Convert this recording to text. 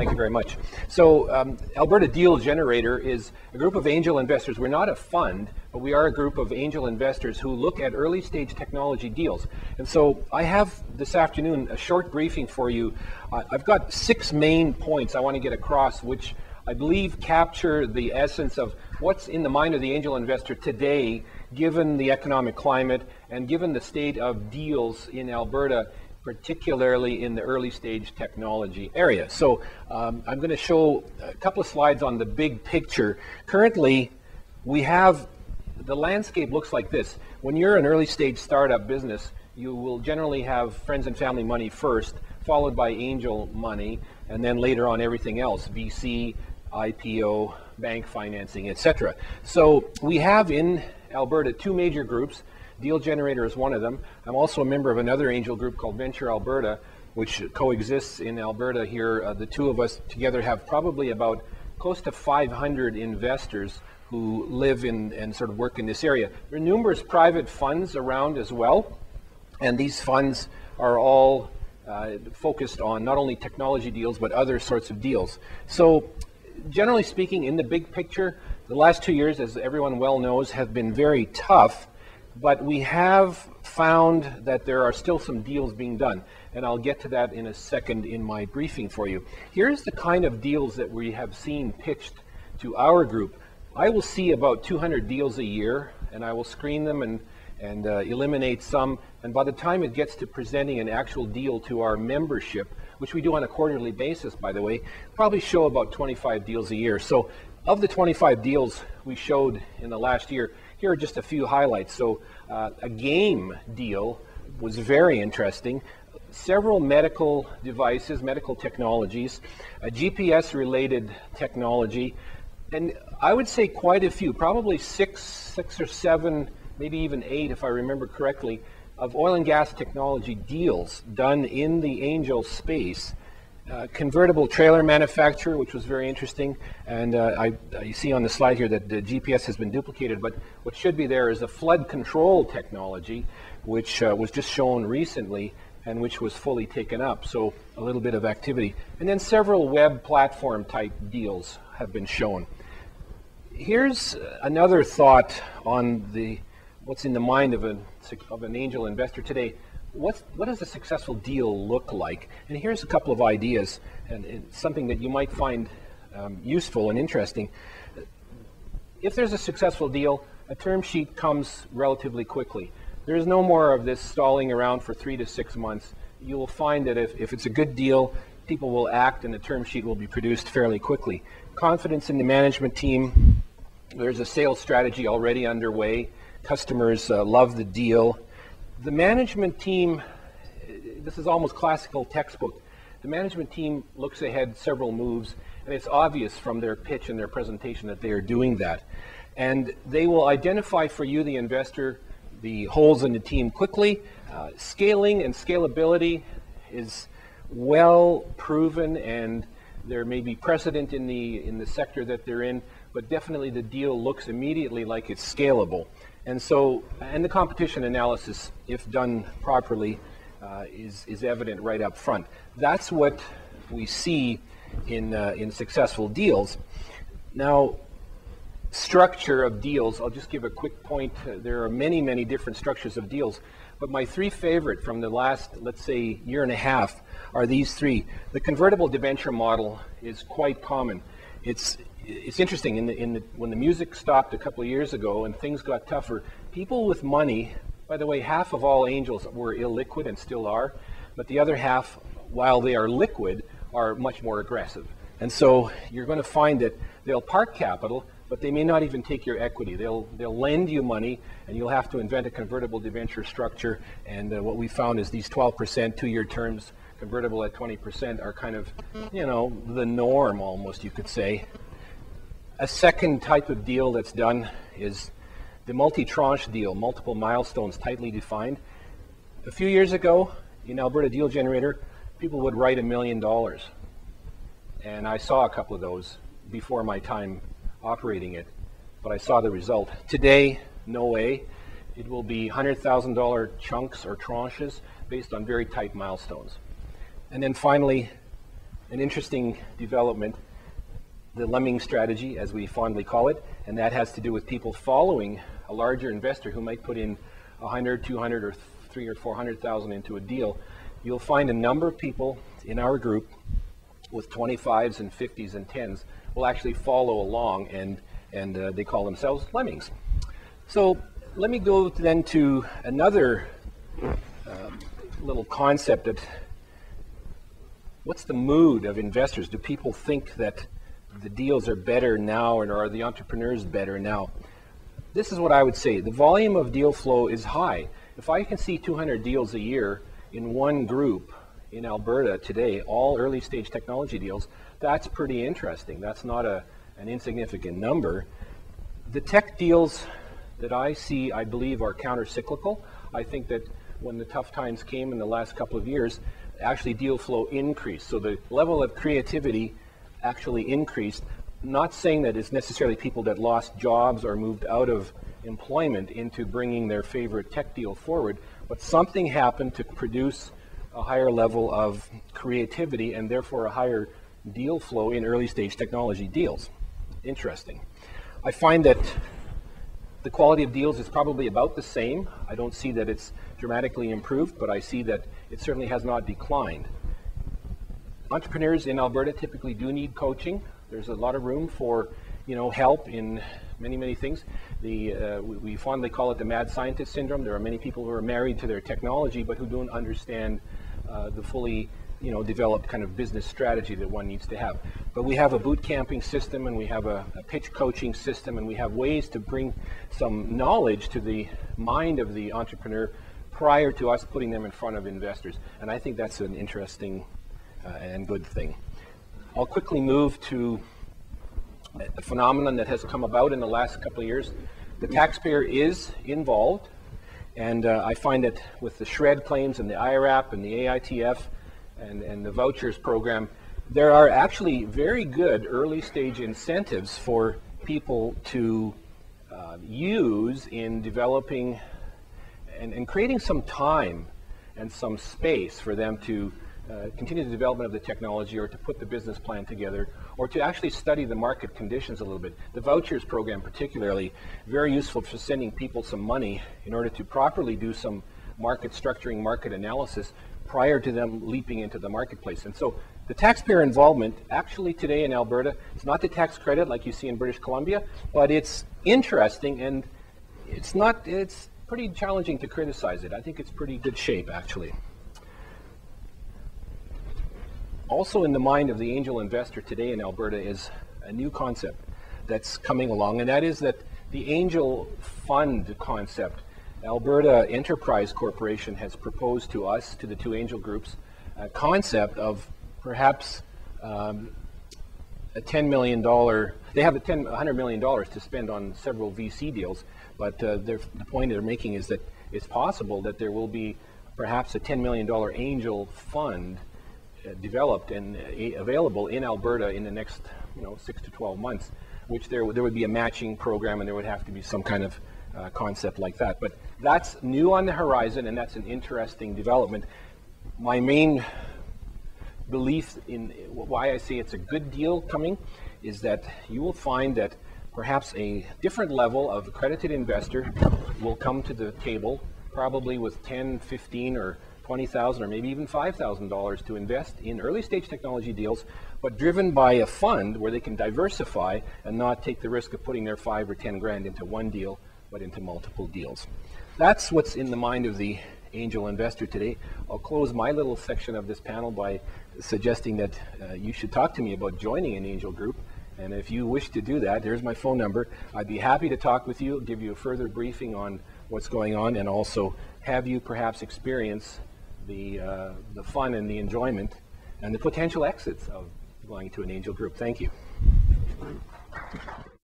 Thank you very much. So Alberta Deal Generator is a group of angel investors. We're not a fund, but we are a group of angel investors who look at early stage technology deals. And so I have this afternoon a short briefing for you. I've got 6 main points I want to get across, which I believe capture the essence of what's in the mind of the angel investor today, given the economic climate and given the state of deals in Alberta, particularly in the early stage technology area. So I'm going to show a couple of slides on the big picture. Currently, we have, the landscape looks like this. When you're an early stage startup business, you will generally have friends and family money first, followed by angel money, and then later on everything else, VC, IPO, bank financing, etc. So we have in Alberta 2 major groups. Deal Generator is one of them. I'm also a member of another angel group called Venture Alberta, which coexists in Alberta here. The 2 of us together have probably about close to 500 investors who live in and sort of work in this area. There are numerous private funds around as well, and these funds are all focused on not only technology deals but other sorts of deals. So generally speaking, in the big picture, the last 2 years, as everyone well knows, have been very tough. But we have found that there are still some deals being done, and I'll get to that in a second in my briefing for you. Here's the kind of deals that we have seen pitched to our group. I will see about 200 deals a year, and I will screen them and eliminate some, and by the time it gets to presenting an actual deal to our membership, which we do on a quarterly basis, by the way, probably show about 25 deals a year. So of the 25 deals we showed in the last year, here are just a few highlights. So a game deal was very interesting. Several medical devices, medical technologies, a GPS-related technology, and I would say quite a few, probably six or 7, maybe even 8 if I remember correctly, of oil and gas technology deals done in the angel space. Convertible trailer manufacturer, which was very interesting, and I see on the slide here that the GPS has been duplicated, but what should be there is a flood control technology, which was just shown recently and which was fully taken up, so a little bit of activity. And then several web platform type deals have been shown. Here's another thought on what's in the mind of an angel investor today. What does a successful deal look like? And here's a couple of ideas, and something that you might find useful and interesting. If there's a successful deal, a term sheet comes relatively quickly. There's no more of this stalling around for 3 to 6 months. You will find that if it's a good deal, people will act and the term sheet will be produced fairly quickly. Confidence in the management team. There's a sales strategy already underway. Customers love the deal. The management team, this is almost classical textbook. The management team looks ahead several moves, and it's obvious from their pitch and their presentation that they are doing that. And they will identify for you, the investor, the holes in the team quickly. Scaling and scalability is well proven, and there may be precedent in the sector that they're in, but definitely the deal looks immediately like it's scalable. And so, and the competition analysis, if done properly, is evident right up front. That's what we see in successful deals. Now, structure of deals, I'll just give a quick point. There are many, many different structures of deals, but my 3 favorite from the last, let's say, year and a half are these 3. The convertible debenture model is quite common. It's interesting, when the music stopped a couple of years ago and things got tougher, people with money, by the way, half of all angels were illiquid and still are, but the other half, while they are liquid, are much more aggressive. And so you're going to find that they'll park capital, but they may not even take your equity. They'll lend you money, and you'll have to invent a convertible debenture structure. And what we found is these 12% 2-year terms, convertible at 20%, are kind of, the norm almost, you could say. A second type of deal that's done is the multi-tranche deal, multiple milestones tightly defined. A few years ago, in Alberta Deal Generator, people would write $1 million. And I saw a couple of those before my time operating it, but I saw the result. Today, no way. It will be $100,000 chunks or tranches based on very tight milestones. And then finally, an interesting development, the lemming strategy, as we fondly call it, and that has to do with people following a larger investor who might put in 100, 200, or 300 or 400,000 into a deal. You'll find a number of people in our group with 25s and 50s and 10s will actually follow along, and they call themselves lemmings. So let me go then to another little concept that what's the mood of investors? Do people think that the deals are better now, or are the entrepreneurs better now? This is what I would say. The volume of deal flow is high. If I can see 200 deals a year in one group in Alberta today, all early stage technology deals, that's pretty interesting. That's not an insignificant number. The tech deals that I see, I believe, are counter-cyclical. I think that when the tough times came in the last couple of years, actually deal flow increased. So the level of creativity actually increased. Not saying that it's necessarily people that lost jobs or moved out of employment into bringing their favorite tech deal forward, but something happened to produce a higher level of creativity and therefore a higher deal flow in early stage technology deals. Interesting. I find that the quality of deals is probably about the same. I don't see that it's dramatically improved, but I see that it certainly has not declined. Entrepreneurs in Alberta typically do need coaching. There's a lot of room for, help in many things. We fondly call it the mad scientist syndrome. There are many people who are married to their technology, but who don't understand the fully, developed kind of business strategy that one needs to have. But we have a boot camping system, and we have a pitch coaching system, and we have ways to bring some knowledge to the mind of the entrepreneur prior to us putting them in front of investors. And I think that's an interesting and good thing. I'll quickly move to a phenomenon that has come about in the last couple of years. The taxpayer is involved, and I find that with the SHRED claims and the IRAP and the AITF and the vouchers program, there are actually very good early stage incentives for people to use in developing and creating some time and some space for them to continue the development of the technology, or to put the business plan together, or to actually study the market conditions a little bit. The vouchers program particularly, very useful for sending people some money in order to properly do some market structuring, market analysis prior to them leaping into the marketplace. And so the taxpayer involvement actually today in Alberta, it's not the tax credit like you see in British Columbia, but it's interesting, and it's pretty challenging to criticize it. I think it's pretty good shape actually. Also in the mind of the angel investor today in Alberta is a new concept that's coming along, and that is that the angel fund concept. Alberta Enterprise Corporation has proposed to us, to the two angel groups, a concept of perhaps a $10 million, they have $100 million to spend on several VC deals, but the point they're making is that it's possible that there will be perhaps a $10 million angel fund developed and available in Alberta in the next 6 to 12 months, which there would be a matching program, and there would have to be some kind of concept like that. But that's new on the horizon, and that's an interesting development. My main belief in why I say it's a good deal coming is that you will find that perhaps a different level of accredited investor will come to the table, probably with 10, 15, or $20,000 or maybe even $5,000 to invest in early stage technology deals, but driven by a fund where they can diversify and not take the risk of putting their 5 or 10 grand into one deal, but into multiple deals. That's what's in the mind of the angel investor today. I'll close my little section of this panel by suggesting that you should talk to me about joining an angel group. And if you wish to do that, there's my phone number. I'd be happy to talk with you, give you a further briefing on what's going on, and also have you perhaps experience the fun and the enjoyment and the potential exits of going to an angel group. Thank you.